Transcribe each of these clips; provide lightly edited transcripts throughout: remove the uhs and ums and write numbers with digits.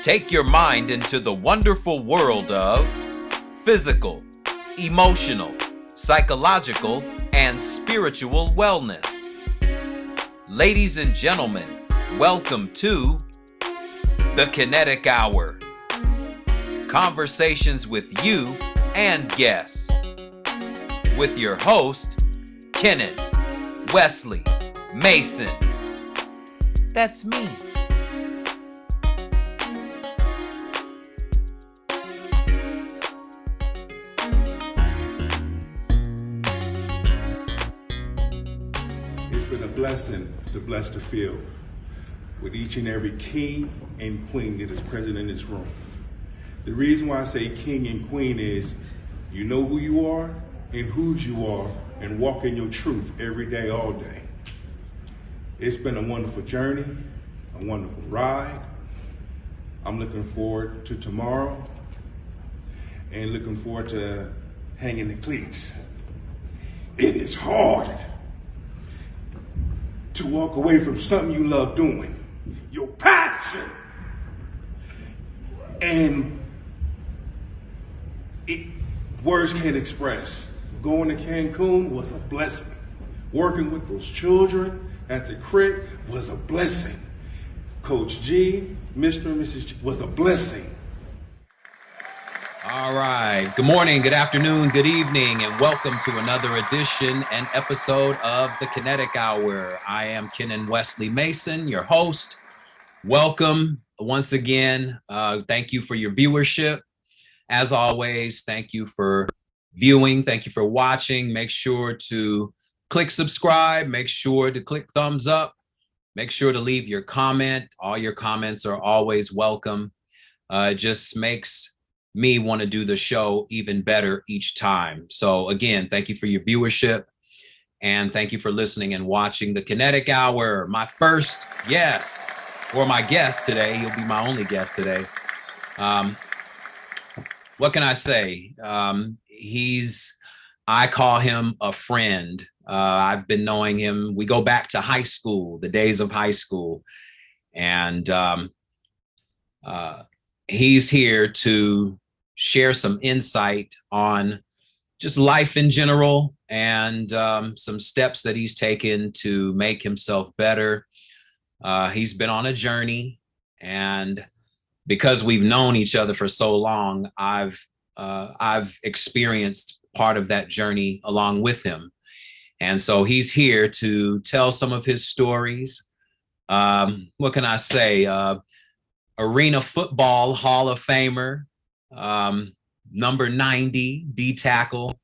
Take your mind into the wonderful world of physical, emotional, psychological, and spiritual wellness. Ladies and gentlemen, welcome to the Kennetic Hour. Conversations with you and guests. With your host, Kennetic, Wesley, Mason. That's me. It's been a blessing to bless the field with each and every king and queen that is present in this room. The reason why I say king and queen is you know who you are and whose you are and walk in your truth every day, all day. It's been a wonderful journey, a wonderful ride. I'm looking forward to tomorrow and looking forward to hanging the cleats. It is hard to walk away from something you love doing, your passion. And words can't express. Going to Cancun was a blessing. Working with those children at the crib was a blessing. Coach G, Mr. and Mrs. G was a blessing. All right. Good morning, good afternoon, good evening, and welcome to another edition and episode of the Kennetic Hour. I am Ken Wesley Mason, your host. Welcome once again. Thank you for your viewership. As always, thank you for viewing. Thank you for watching. Make sure to click subscribe. Make sure to click thumbs up. Make sure to leave your comment. All your comments are always welcome. It just makes me want to do the show even better each time. So again, thank you for your viewership and thank you for listening and watching the Kennetic Hour. My first guest, or my guest today, he'll be my only guest today. What can I say? I call him a friend. I've been knowing him. We go back to high school, the days of high school. And he's here to share some insight on just life in general and some steps that he's taken to make himself better. He's been on a journey, and because we've known each other for so long, I've experienced part of that journey along with him. And so he's here to tell some of his stories. What can I say? Arena Football Hall of Famer, number 90, D tackle.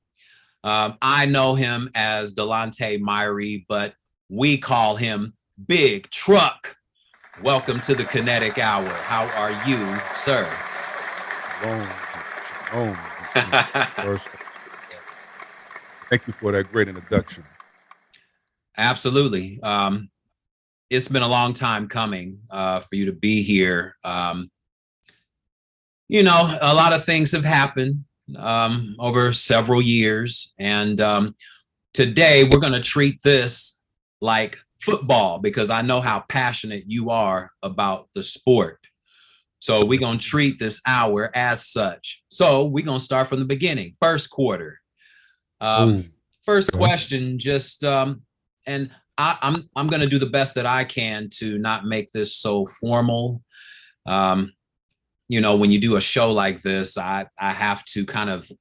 I know him as Delonte Myrie, but we call him Big Truck. Welcome to the Kennetic Hour. How are you, sir? First, thank you for that great introduction. Absolutely. It's been a long time coming for you to be here. You know, a lot of things have happened over several years. And today we're going to treat this like football because I know how passionate you are about the sport. So we're going to treat this hour as such. So we're going to start from the beginning. First quarter. First question, just and I'm going to do the best that I can to not make this so formal. You know, when you do a show like this, I have to kind of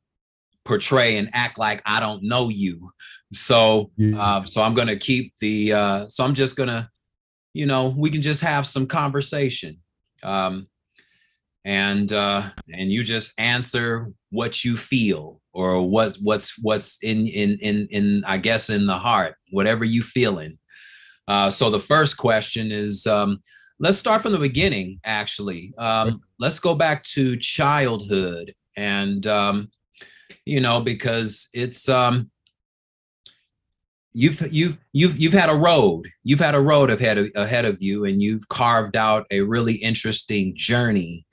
portray and act like I don't know you. So so I'm going to keep the so I'm just going to, you know, we can just have some conversation. And you just answer what you feel or what's in I guess in the heart, whatever you feeling. So the first question is, let's start from the beginning, actually. Let's go back to childhood and, you know, because it's, you've had a road. You've had a road ahead of you, and you've carved out a really interesting journey.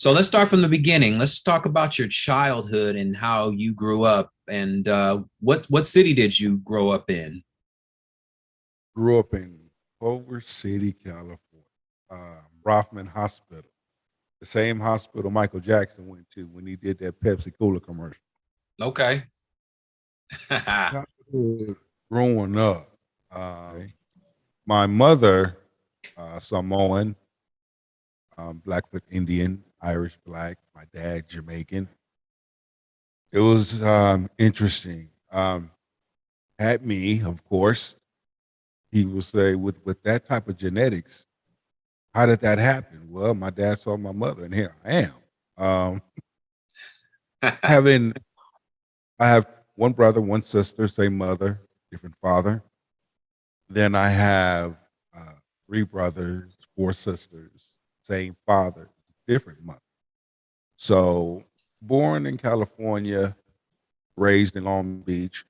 So let's start from the beginning. Let's talk about your childhood and how you grew up. And what city did you grow up in? Grew up in Culver City, California, Rothman Hospital. the same hospital Michael Jackson went to when he did that Pepsi Cola commercial. Okay. Childhood growing up, my mother, Samoan, Blackfoot Indian, Irish Black. My dad, Jamaican. It was interesting. At me, of course, he will say, with that type of genetics, how did that happen? Well, my dad saw my mother, and here I am. Having, I have one brother, one sister, same mother, different father. Then I have uh, three brothers, four sisters, same father, different mother. So, born in California, raised in Long Beach,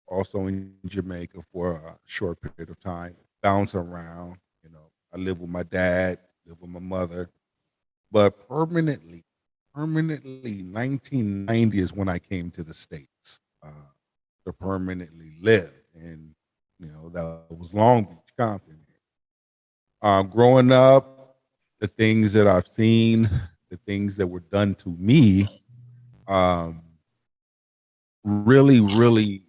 also in Jamaica for a short period of time, bounce around. You know, I live with my dad, live with my mother, but permanently, 1990 is when I came to the States to permanently live. And, you know, that was Long Beach, Compton. Growing up, the things that I've seen, the things that were done to me, um, really,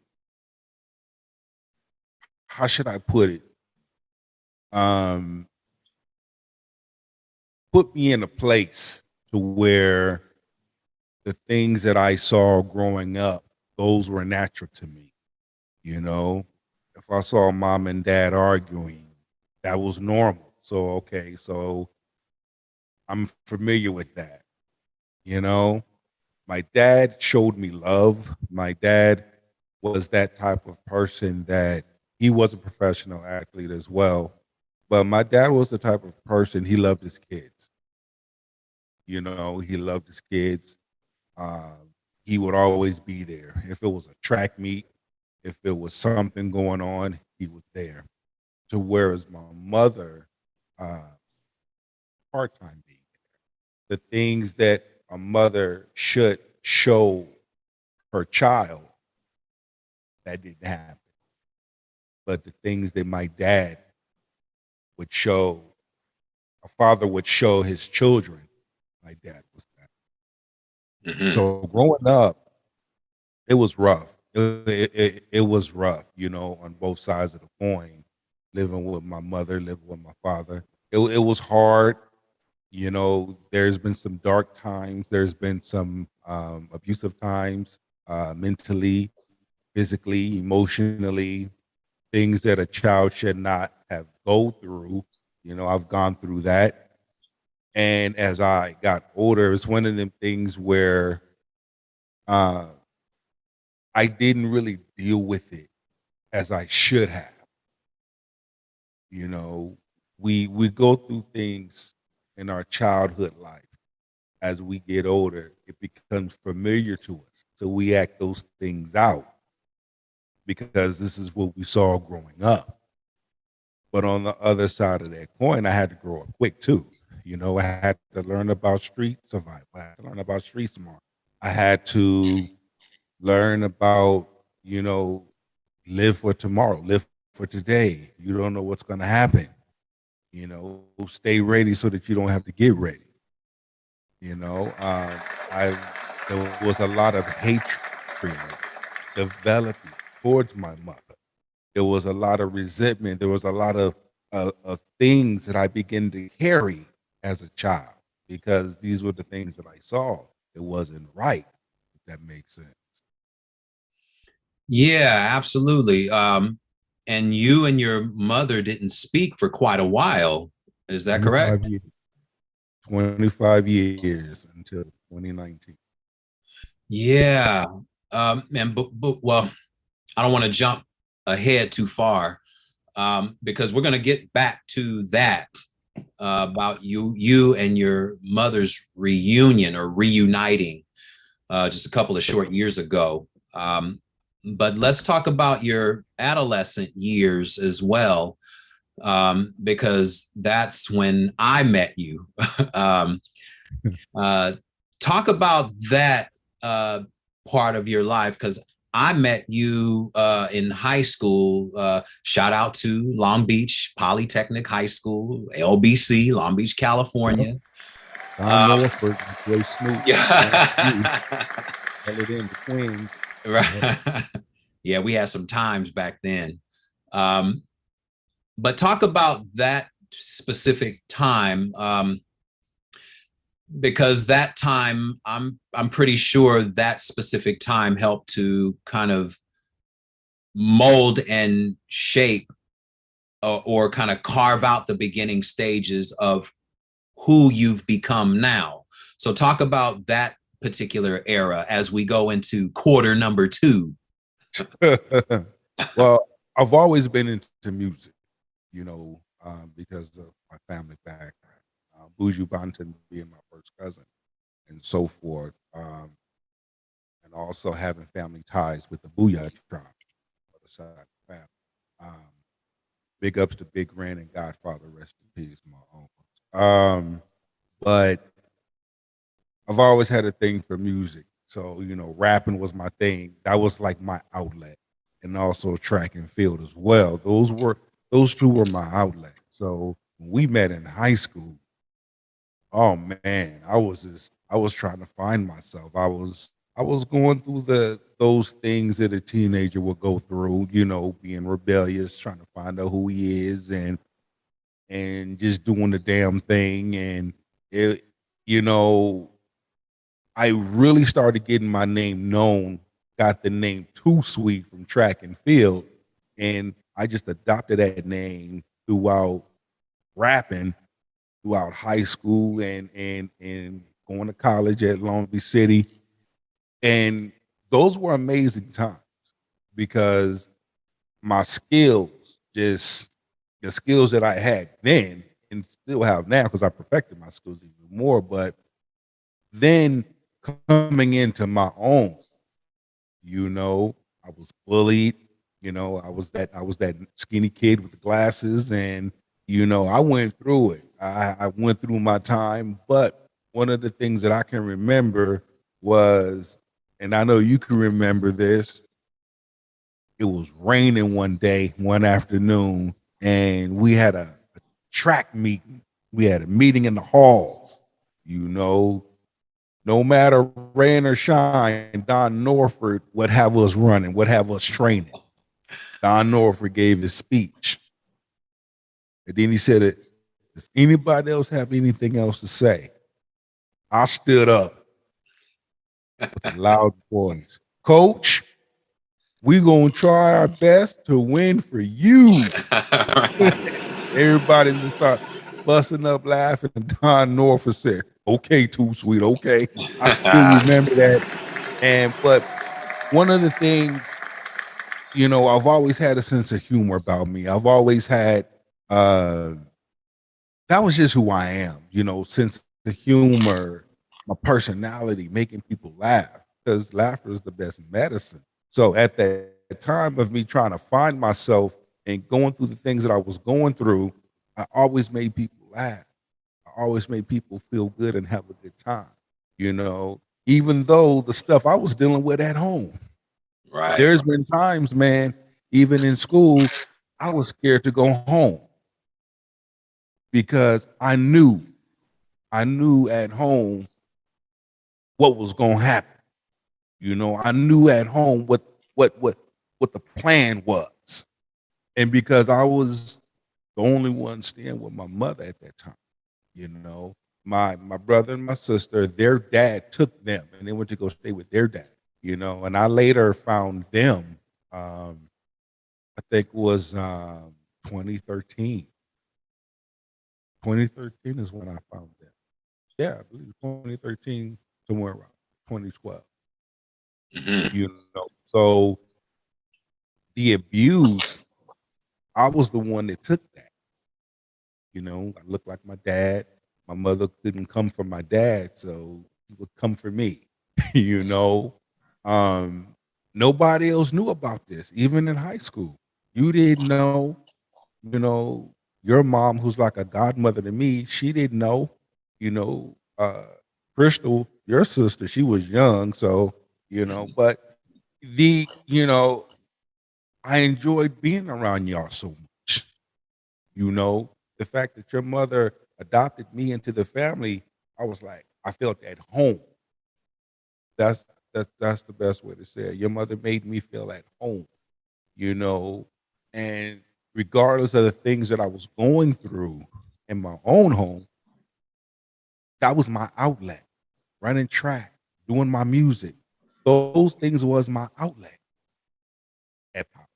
how should I put it? Um, Put me in a place to where the things that I saw growing up, those were natural to me. You know, if I saw mom and dad arguing, that was normal. So, okay, so I'm familiar with that. You know, my dad showed me love. My dad was that type of person that he was a professional athlete as well. But my dad was the type of person he loved his kids. You know, he loved his kids. He would always be there. If it was a track meet, if it was something going on, he was there. To whereas my mother, uh, part time being the things that a mother should show her child, that didn't happen. But the things that my dad would show, a father would show his children, my dad was that. Mhm. So growing up, it was rough. It was rough, you know, on both sides of the coin. Living with my mother, living with my father, it was hard. You know, there's been some dark times. There's been some abusive times, mentally, physically, emotionally, things that a child should not have go through. You know, I've gone through that. And as I got older, it's one of them things where uh, I didn't really deal with it as I should have. You know, we go through things in our childhood life. As we get older, it becomes familiar to us. So we act those things out because this is what we saw growing up. But on the other side of that coin, I had to grow up quick too. You know, I had to learn about street survival. I had to learn about street smart. I had to learn about, you know, live for tomorrow, live for today. You don't know what's going to happen. You know, stay ready so that you don't have to get ready. You know, I there was a lot of hatred developing towards my mother. There was a lot of resentment. There was a lot of things that I began to carry as a child because these were the things that I saw. It wasn't right. If that makes sense. Yeah, absolutely. And you and your mother didn't speak for quite a while. Is that correct? 25 years. 25 years until 2019. Yeah. And well, I don't want to jump ahead too far because we're going to get back to that about you and your mother's reunion or reuniting just a couple of short years ago. But let's talk about your adolescent years as well, because that's when I met you. um, uh, Talk about that part of your life because I met you in high school. Shout out to Long Beach Polytechnic High School, LBC, Long Beach, Yep. California. Don Norfolk, Joy Snoop, Master P, Yeah. all of them, the Queens. Right. Yeah, we had some times back then. Um, but talk about that specific time, because that time, I'm pretty sure that specific time helped to kind of mold and shape, or kind of carve out the beginning stages of who you've become now. So talk about that particular era as we go into quarter number two. Well, I've always been into music, because of my family background. Buju Banton being my first cousin and so forth. And also having family ties with the Booyah tribe, other side of the family. Um, Big ups to Big Ren and Godfather, rest in peace, my uncle. But I've always had a thing for music. So, rapping was my thing. That was like my outlet. And also track and field as well. Those two were my outlet. So when we met in high school, oh man, I was trying to find myself. I was going through those things that a teenager would go through, being rebellious, trying to find out who he is and just doing the damn thing. And it, you know, I really started getting my name known, got the name Too Sweet from track and field, and I just adopted that name throughout rapping, throughout high school and going to college at Long Beach City. And those were amazing times because my skills, just the skills that I had then and still have now, because I perfected my skills even more. But then coming into my own, I was bullied. I was that skinny kid with the glasses, and I went through it. I went through my time, but one of the things that I can remember was, and I know you can remember this, it was raining one day, one afternoon, and we had a track meeting. We had a meeting in the halls. You know, no matter rain or shine, Don Norford would have us running, would have us training. Don Norford gave his speech. And then he said, does anybody else have anything else to say? I stood up with a loud voice. Coach, we gonna try our best to win for you. Everybody just start busting up laughing. And Don Norfolk said, okay, Too Sweet, okay. I still remember that. But one of the things, I've always had a sense of humor about me. I've always had uh that was just who I am, sense of humor, my personality, making people laugh, because laughter is the best medicine. So at that time of me trying to find myself and going through the things that I was going through, I always made people laugh. I always made people feel good and have a good time, even though the stuff I was dealing with at home. Right. There's been times, man, even in school, I was scared to go home because I knew at home what was going to happen. I knew at home what the plan was. And because I was the only one staying with my mother at that time, you know, my brother and my sister, their dad took them and they went to go stay with their dad, and I later found them. I think it was 2013. 2013 is when I found them. Yeah, I believe 2013, somewhere around 2012. Mhm. So the abuse, I was the one that took that. I looked like my dad. My mother couldn't come for my dad, so he would come for me. you know, um, Nobody else knew about this, even in high school. You didn't know. You know, your mom, who's like a godmother to me, she didn't know. You know, Crystal, your sister, she was young, so but the I enjoyed being around y'all so much. The fact that your mother adopted me into the family, I was like, I felt at home. That's that's the best way to say it. Your mother made me feel at home, you know, and regardless of the things that I was going through in my own home, that was my outlet. Running track, doing my music, those things was my outlet. Hip hop.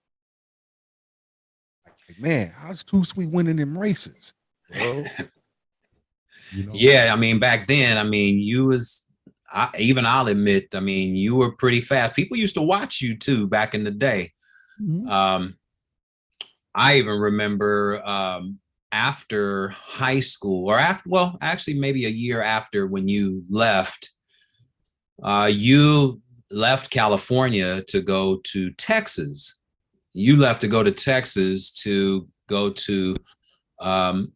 Like, man, how's Too Sweet winning them races? Well, you know, Yeah, I mean, back then, I mean, you was even I'll admit, I mean, you were pretty fast. People used to watch you too back in the day. mhm. Um, I even remember after high school, or after, well, actually, maybe a year after when you left California to go to Texas. You left to go to Texas to go to um,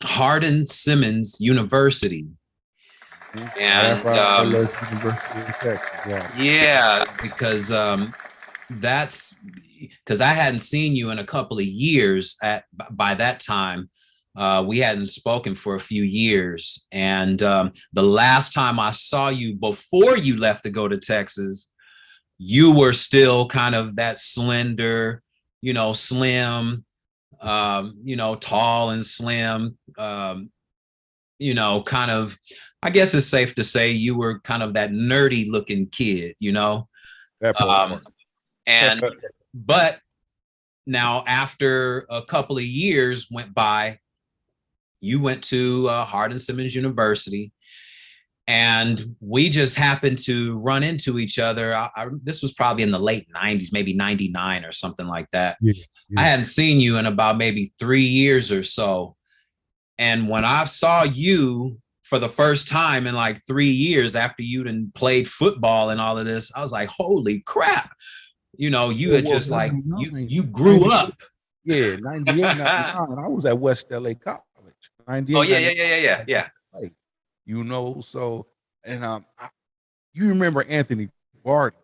Hardin Simmons University. Right And after I left University of Texas, yeah. yeah, because that's because I hadn't seen you in a couple of years at by that time. We hadn't spoken for a few years. And the last time I saw you before you left to go to Texas, you were still kind of that slender, slim, tall and slim, kind of, I guess it's safe to say you were kind of that nerdy looking kid. That Um, part. and, but now after a couple of years went by, you went to Hardin Simmons University, and we just happened to run into each other. This was probably in the late 90s, maybe 99 or something like that. Yeah, I yeah. hadn't seen you in about maybe 3 years or so. And when I saw you for the first time in like 3 years after you'd played football and all of this, I was like, holy crap. You Well, had just like, you 99, you grew 98, up. yeah, 98, 99. I was at West LA College. Oh 98, yeah, yeah, 99. yeah, yeah, I yeah, was at yeah. West LA, so, and you remember Anthony Bartley.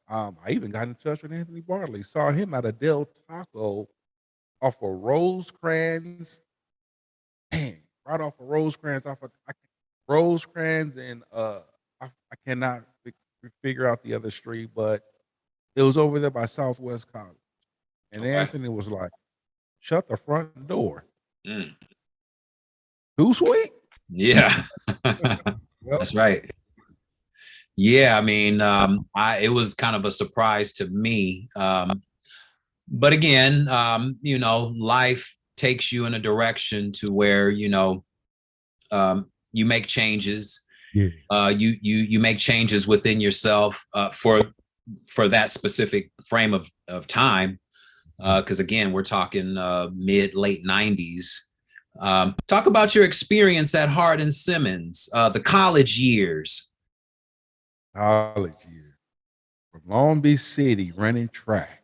I even got in touch with Anthony Bartley. Saw him at a Del Taco off of Rosecrans. Man, right off of Rosecrans, Rosecrans and I cannot figure out the other street, but it was over there by Southwest College. And Okay. Anthony was like, "Shut the front door." Mm, Too sweet. yeah. Yep. That's right. Yeah, I mean, it was kind of a surprise to me. But again, life takes you in a direction to where, you make changes. Yeah. You make changes within yourself for that specific frame of time. Because again, we're talking mid late 90s. Talk about your experience at Hardin Simmons, the college years. College year from Long Beach City, running track.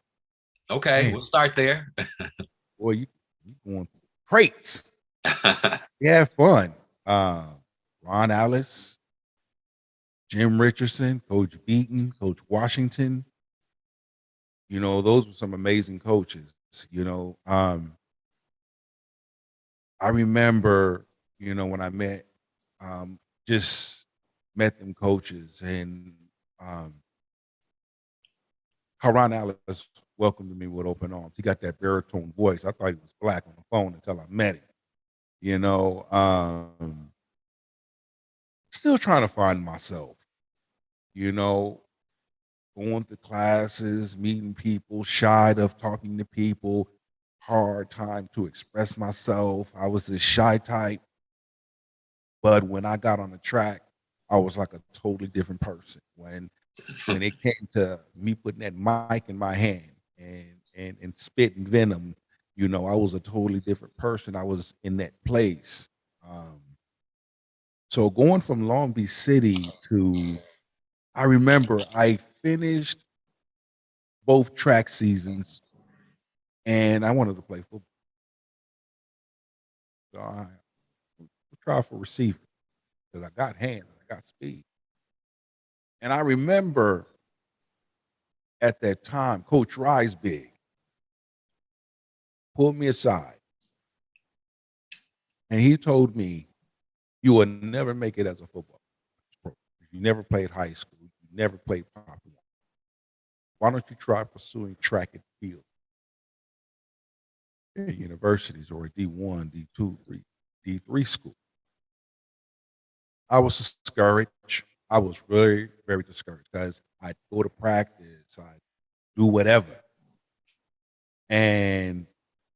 Okay, Man, we'll start there. boy, you going through crates. You had fun. Ron Alice, Jim Richardson, Coach Beaton, Coach Washington. Those were some amazing coaches. You know, um, I remember, when I um, just met them coaches, and um, Haran Alice welcomed me with open arms. He got that baritone voice. I thought he was black on the phone until I met him. You know, still trying to find myself. You know, going to classes, meeting people, shy of talking to people, hard time to express myself. I was this shy type, but when I got on the track, I was like a totally different person. When it came to me putting that mic in my hand and spitting venom, I was a totally different person. I was in that place. Um, so going from Long Beach City to, I remember I finished both track seasons and I wanted to play football. So I tried for receiver because I got hands, I got speed. And I remember at that time, Coach Risebig pulled me aside and he told me, you will never make it as a football pro. You never played high school. You never played Pop One. Why don't you try pursuing track and field at universities or a D1, D2, D3 school? I was discouraged. I was very, very discouraged because I'd go to practice, I'd do whatever. And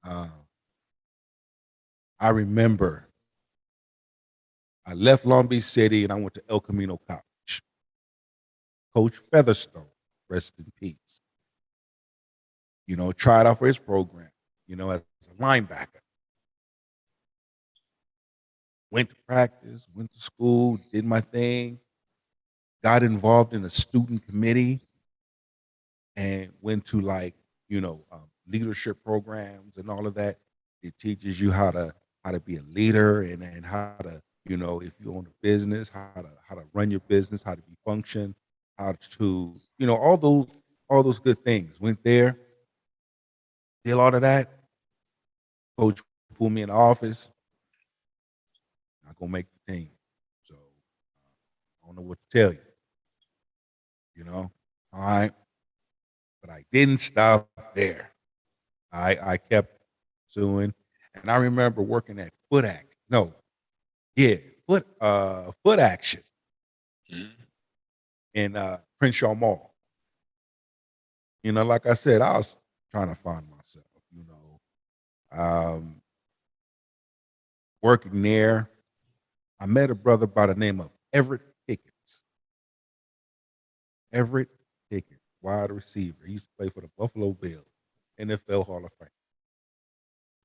I remember I left Long Beach City and I went to El Camino College. Coach Featherstone, rest in peace, tried out for his program, as a linebacker. Went to practice, went to school, did my thing, got involved in a student committee, and went to leadership programs and all of that. It teaches you how to be a leader and how to, if you own a business, how to run your business, how to be function, how to, all those good things. Went there, did a lot of that. Coach pulled me in the office. Not gonna make the team. So I don't know what to tell you. All right. But I didn't stop there. I kept suing. And I remember working at Foot Action in Crenshaw Mall. Like I said, I was trying to find myself, working there. I met a brother by the name of Everett Pickens. Everett Pickens, wide receiver. He used to play for the Buffalo Bills, NFL Hall of Fame.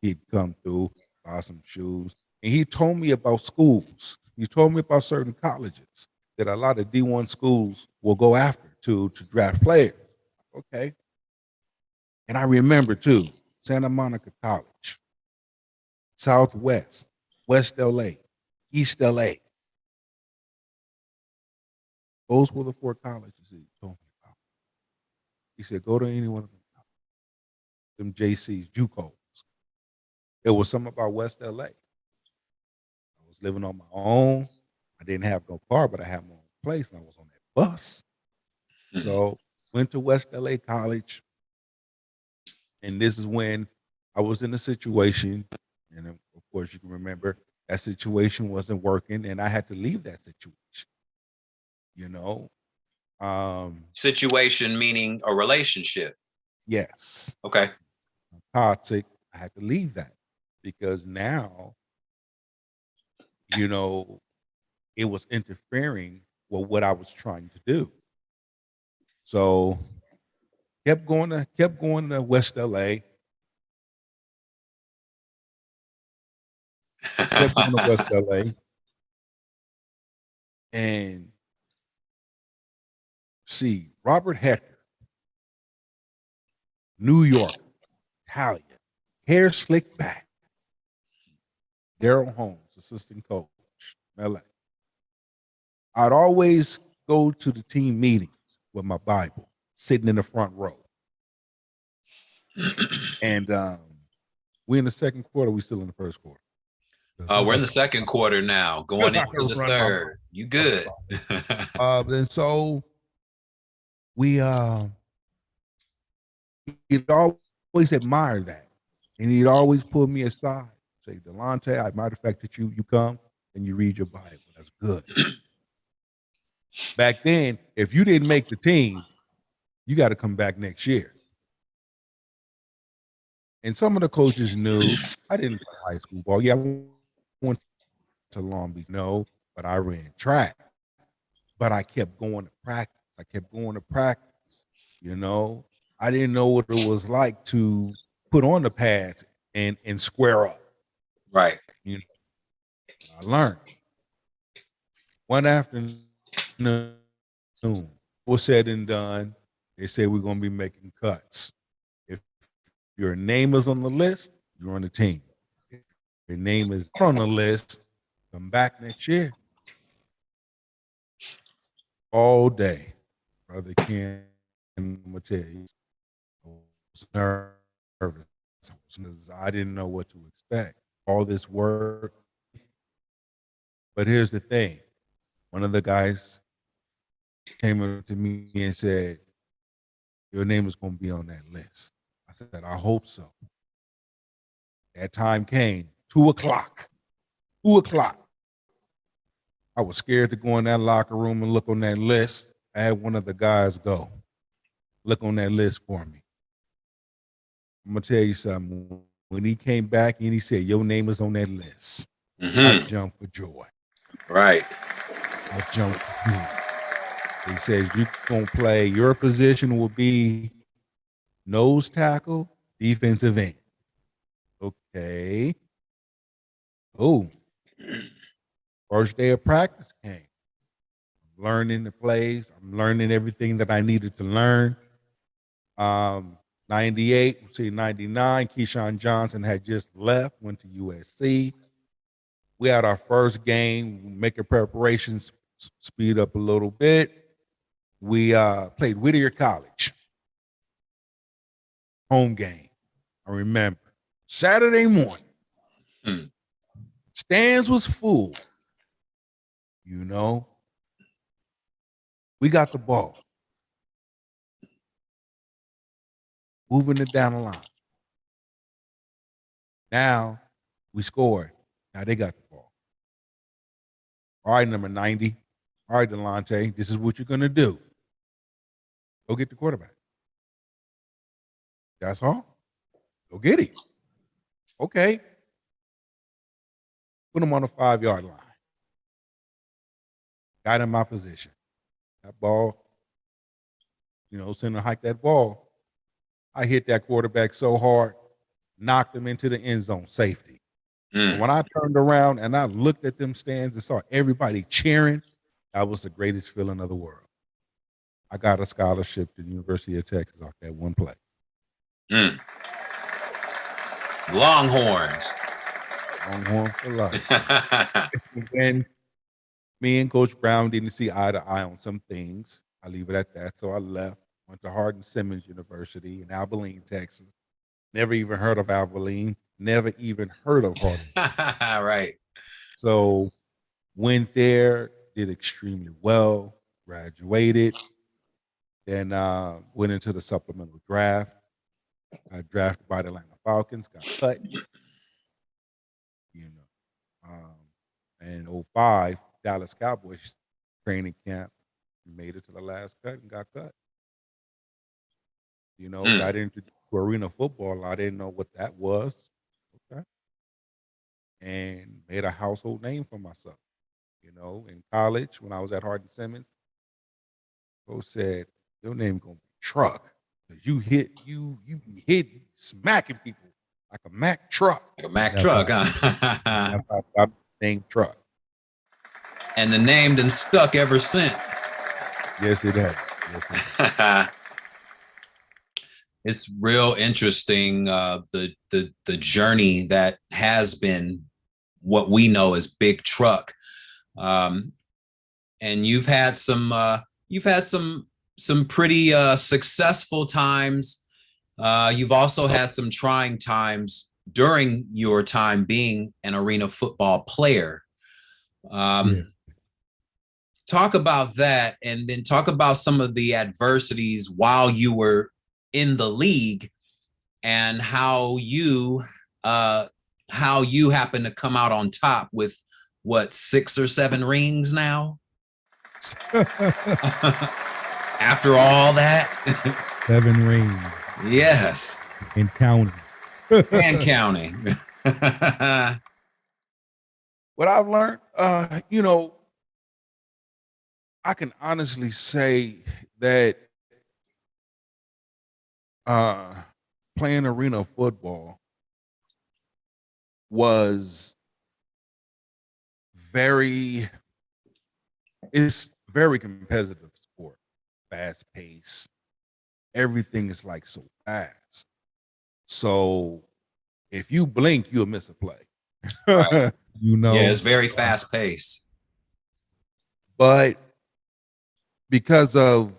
He'd come through, buy some shoes, and he told me about schools. He told me about certain colleges that a lot of D1 schools will go after to draft players. Okay. And I remember too, Santa Monica College, Southwest, West LA, East LA. Those were the 4 colleges he told me about. He said, go to any one of them JCs, JUCOs. It was something about West LA. I was living on my own. I didn't have no car, but I had my own place, and I was on that bus. So went to West LA College, and this is when I was in a situation, and of course you can remember that situation wasn't working, and I had to leave that situation. Situation meaning a relationship. Yes. Okay. Toxic. I had to leave that because now, it was interfering with what I was trying to do. So kept going to West LA. Kept going to West LA. And see, Robert Hector, New York, Italian, hair slicked back. Daryl Holmes, assistant coach, LA. I'd always go to the team meetings with my Bible, sitting in the front row. And we in the second quarter, we still in the first quarter. We're in the second quarter now, going into the third. You good. And so we he'd always admire that. And he'd always pull me aside, say, Delonte, I admire the fact that you come and you read your Bible. That's good. Back then, if you didn't make the team, you got to come back next year. And some of the coaches knew I didn't play high school ball. Yeah, I went to Long Beach, no, but I ran track. But I kept going to practice. I didn't know what it was like to put on the pads and square up. Right. I learned. One afternoon, was said and done. They said we're going to be making cuts. If your name is on the list, you're on the team. If your name is not on the list, come back next year. All day, Brother Ken, I'm going to tell you, I was nervous. I didn't know what to expect. All this work, But here's the thing. One of the guys came up to me and said, your name is going to be on that list. I said, I hope so. That time came, 2:00. 2:00. I was scared to go in that locker room and look on that list. I had one of the guys go look on that list for me. I'm going to tell you something. When he came back and he said, your name is on that list, I jumped for joy. Right. I jumped for joy. He says, you're going to play, your position will be nose tackle, defensive end. Okay. Oh, first day of practice came. I'm learning the plays. I'm learning everything that I needed to learn. 98, 99, Keyshawn Johnson had just left, went to USC. We had our first game, making preparations speed up a little bit. We played Whittier College. Home game. I remember. Saturday morning. Stands was full. You know. We got the ball. Moving it down the line. Now we scored. Now they got the ball. All right, number 90. All right, Delonte, this is what you're going to do. Go get the quarterback. That's all. Go get him. Okay. Put him on the 5-yard line. Got in my position. That ball, center hike that ball. I hit that quarterback so hard, knocked him into the end zone, safety. And when I turned around and I looked at them stands and saw everybody cheering, that was the greatest feeling of the world. I got a scholarship to the University of Texas off that one play. Longhorns. Longhorns for life. When me and Coach Brown didn't see eye to eye on some things, I leave it at that. So I left, went to Hardin-Simmons University in Abilene, Texas. Never even heard of Abilene. Never even heard of Hardin. Right. So went there, did extremely well, graduated, then went into the supplemental draft. Got drafted by the Atlanta Falcons, got cut. And 05, Dallas Cowboys training camp, made it to the last cut and got cut. Got into arena football. I didn't know what that was. Okay. And made a household name for myself. In college, when I was at Hardin-Simmons, coach said, your name gonna be Truck. Because you hit smacking people like a Mack truck. Like a Mack truck, huh? That's how I got the name Truck. And the name done stuck ever since. Yes, it has. Yes, it has. It's real interesting, the journey that has been what we know as Big Truck. And you've had some pretty successful times. You've also had some trying times during your time being an arena football player. Talk about that, and then talk about some of the adversities while you were in the league, and how you happen to come out on top with what, 6 or 7 rings now? After all that. 7 rings. Yes. And counting. And counting. What I've learned, I can honestly say that playing arena football was it's very competitive sport, fast paced. Everything is like so fast. So if you blink, you'll miss a play. Right. Yeah, it's very fast paced. But because of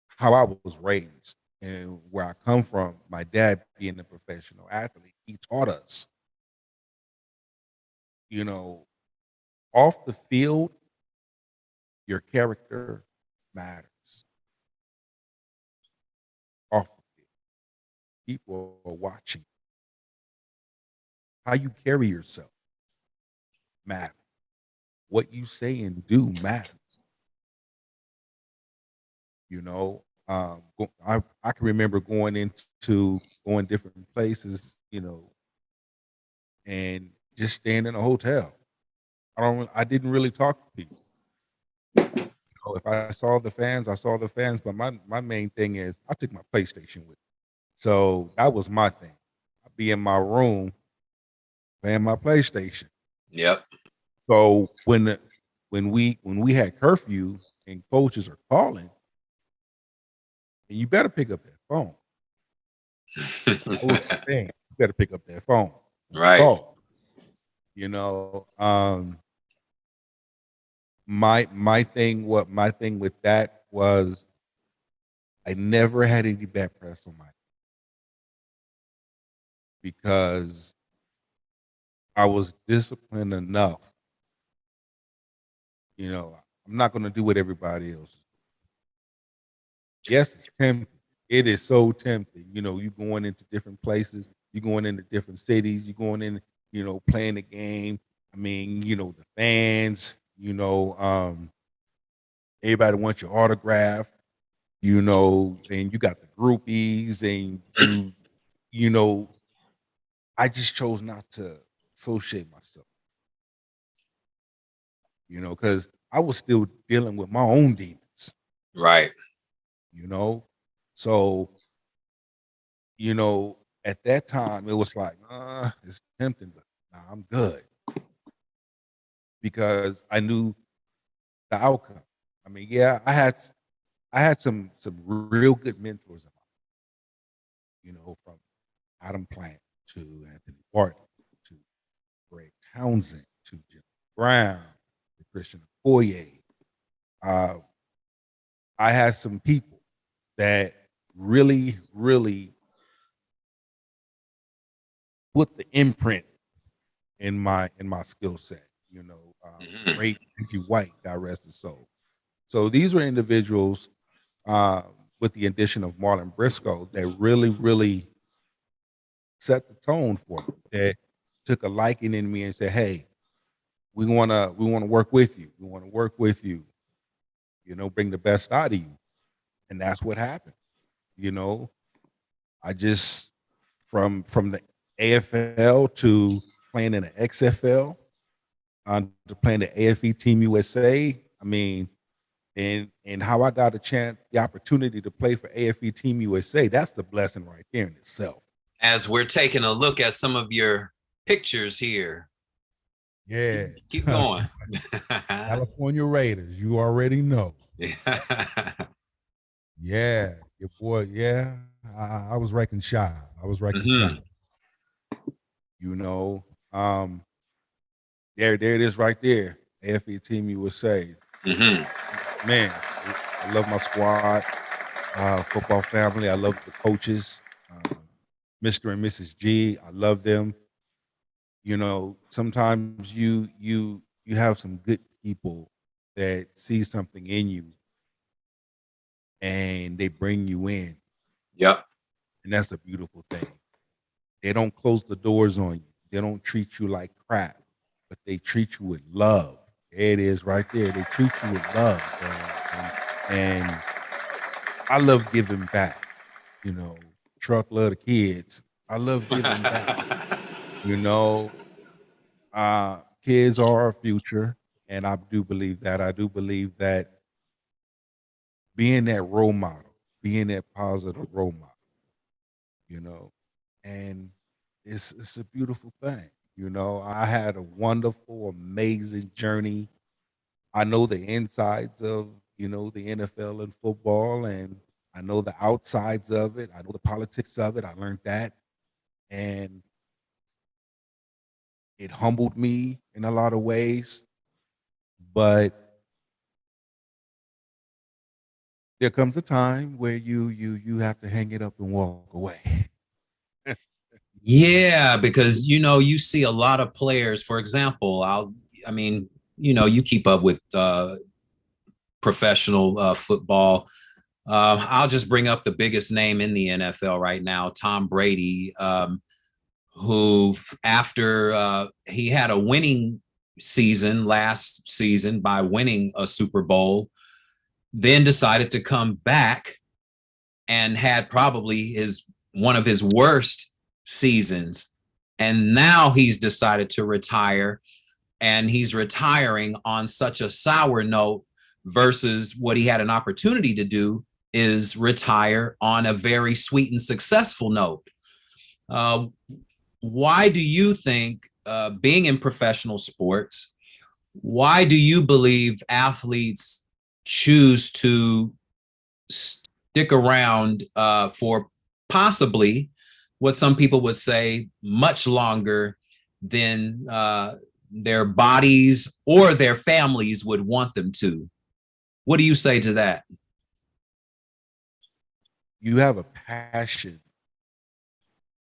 how I was raised and where I come from, my dad being a professional athlete, he taught us, off the field, your character matters. Off the field, people are watching. How you carry yourself matters. What you say and do matters. You know, I can remember going different places, and just staying in a hotel. I didn't really talk to people. If I saw the fans, I saw the fans. But my main thing is I took my PlayStation with me. So that was my thing. I'd be in my room playing my PlayStation. Yep. So when we had curfew and coaches are calling, and you better pick up that phone. That was the thing. You better pick up that phone. Right. Call. You know, my thing with that was I never had any bad press on my because I was disciplined enough. I'm not going to do what everybody else. Yes, it's tempting. It is so tempting. You going into different places, you going into different cities, you going in, playing the game. I mean, the fans, everybody wants your autograph, and you got the groupies and you know, I just chose not to associate myself, because I was still dealing with my own demons, Right. you know. So, you know, at that time it was like, it's tempting, but nah, I'm good because I knew the outcome. I mean, yeah, I had some real good mentors in from Adam Plant to Anthony Barton to Greg Townsend to Jim Brown to Christian Okoye. Uh, I had some people that really, really put the imprint in my skill set. Mhm. Great Reggie White, God rest his soul. So these were individuals uh, with the addition of Marlon Briscoe that really, really set the tone for me. That took a liking in me and said, "Hey, we wanna work with you. We want to work with you. Bring the best out of you." And that's what happened. You know, I just from the AFL to playing in the XFL to playing the AFE Team USA. I mean, and how I got the opportunity to play for AFE Team USA. That's the blessing right there in itself. As we're taking a look at some of your pictures here, Yeah. keep going. California Raiders, you already know. Yeah, your boy. Yeah, I was wrecking shop. I was wrecking shop. Mhm. You know, um, there it is right there. AFE Team USA. Mhm. Man, I love my squad, football family. I love the coaches, Mr. and Mrs. G. I love them. Sometimes you have some good people that see something in you and they bring you in, Yep. and that's a beautiful thing. They don't close the doors on you. They don't treat you like crap, but they treat you with love. There it is right there. They treat you with love, man. And I love giving back. You know, Truck love the kids. I love giving back. You know, kids are our future, and I do believe that. I do believe that being that role model, being that positive role model, you know, and it's a beautiful thing. I had a wonderful, amazing journey. I know the insides of the NFL and football, and I know the outsides of it. I know the politics of it. I learned that, and it humbled me in a lot of ways. But there comes a time where you have to hang it up and walk away. Yeah, because you see a lot of players. For example, I mean, you keep up with professional football. I'll just bring up the biggest name in the NFL right now, Tom Brady, who, after he had a winning season last season by winning a Super Bowl, then decided to come back and had probably one of his worst seasons. And now he's decided to retire, and he's retiring on such a sour note versus what he had an opportunity to do is retire on a very sweet and successful note. Uh, why do you think, being in professional sports, why do you believe athletes choose to stick around for possibly what some people would say much longer than their bodies or their families would want them to? What do you say to that? You have a passion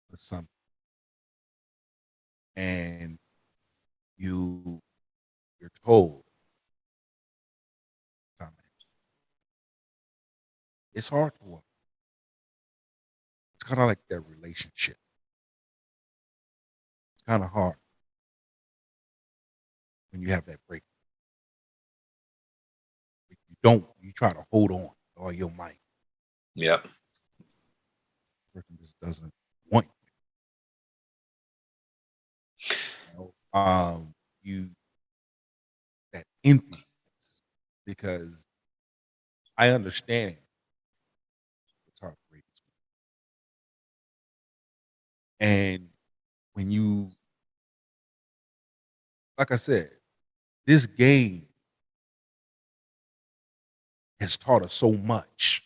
for something, and you're told something. It's hard to walk. It's kind of like that relationship. It's kind of hard when you have that break. If you don't, you try to hold on with all your might. Yep. The person just doesn't want you. You that emptiness, because I understand it's hard to break. And when you, like I said, this game has taught us so much.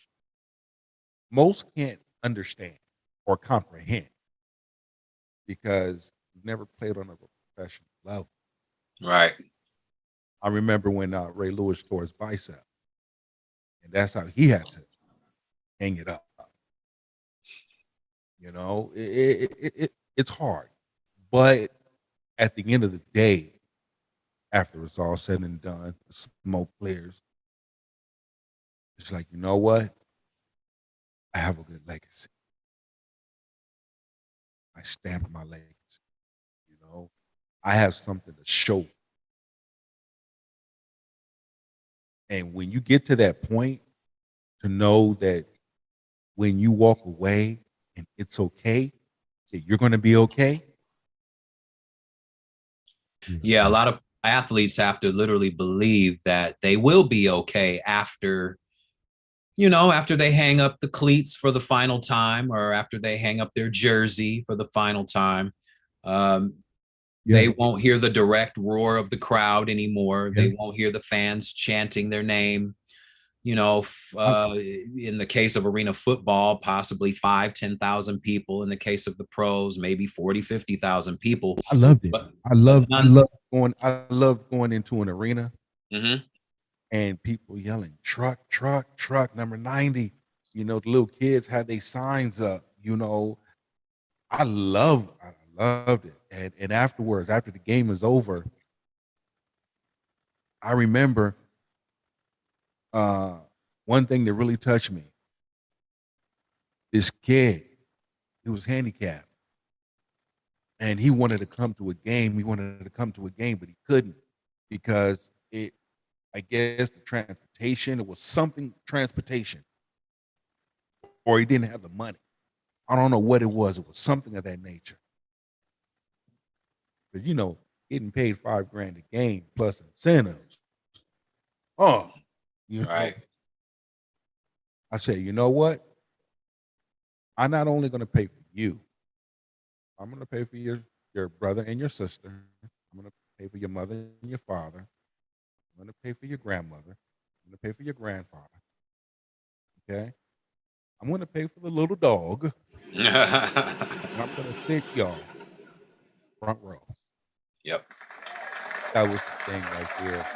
Most can't understand or comprehend because you've never played on a professional level. Right. I remember when Ray Lewis tore his bicep, and that's how he had to hang it up. You know, it's hard, but at the end of the day, after it's all said and done, the smoke clears. It's like, you know what? I have a good legacy. I stamped my legacy. You know, I have something to show. And when you get to that point, to know that when you walk away and it's okay, that you're going to be okay. Yeah, a lot of athletes have to literally believe that they will be okay after, after they hang up the cleats for the final time, or after they hang up their jersey for the final time. Um, Yeah. they won't hear the direct roar of the crowd anymore. Yeah. They won't hear the fans chanting their name. In the case of arena football, possibly 5, 10,000 people. In the case of the pros, maybe 40, 50,000 people. I loved it. But, I but love none. I loved going into an arena Mhm. and people yelling truck, truck, truck, number 90. You know, the little kids had their signs up, you know. I loved it. And afterwards, after the game was over, I remember uh one thing that really touched me. This kid, he was handicapped. And he wanted to come to a game. He wanted to come to a game, but he couldn't because I guess the transportation, it was something transportation, or he didn't have the money. I don't know what it was. It was something of that nature. But you know, getting paid $5,000 a game plus incentives. Oh, you know, Right. I said, you know what? I'm not only going to pay for you. I'm going to pay for your brother and your sister. I'm going to pay for your mother and your father. I'm going to pay for your grandmother. I'm going to pay for your grandfather. Okay. I'm going to pay for the little dog, and I'm going to sit y'all front row. Yep. That was the thing right there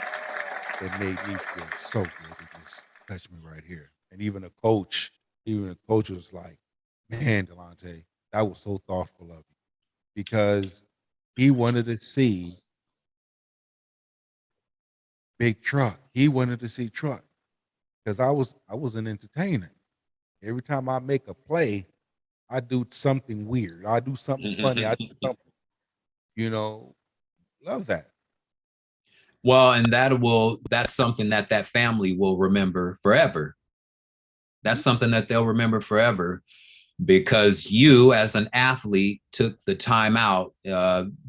that made me feel so good. It just touched me right here. And even the coach was like, man, Delonte, that was so thoughtful of you because he wanted to see big truck. He wanted to see truck because I was an entertainer. Every time I make a play, I do something weird. I do something funny. I do something, you know, love that. Well, and that's something that that family will remember forever. That's something that they'll remember forever, because you as an athlete took the time out,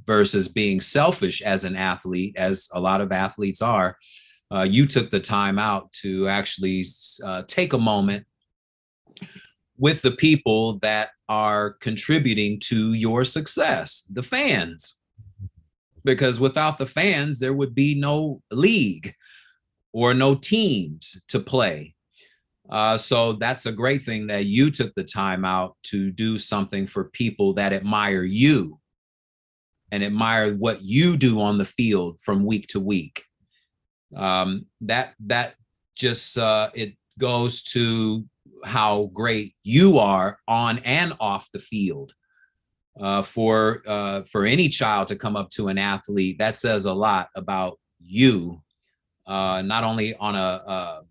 versus being selfish as an athlete, as a lot of athletes are. You took the time out to actually take a moment with the people that are contributing to your success, the fans. Because without the fans, there would be no league or no teams to play. So that's a great thing that you took the time out to do something for people that admire you and admire what you do on the field from week to week. That just it goes to how great you are on and off the field. For any child to come up to an athlete, that says a lot about you, not only on a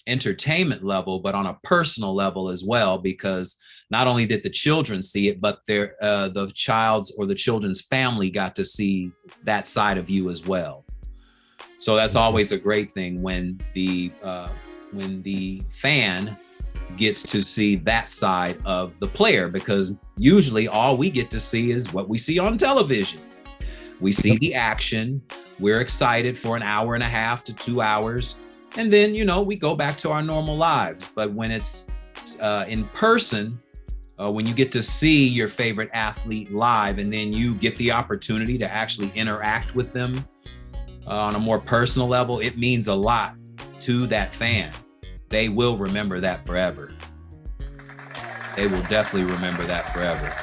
entertainment level, but on a personal level as well, because not only did the children see it, but the child's or the children's family got to see that side of you as well. So that's always a great thing when the fan gets to see that side of the player, because usually all we get to see is what we see on television. We see the action, we're excited for an hour and a half to 2 hours, and then, you know, we go back to our normal lives. But when it's in person, when you get to see your favorite athlete live, and then you get the opportunity to actually interact with them on a more personal level, it means a lot to that fan. They will remember that forever. They will definitely remember that forever.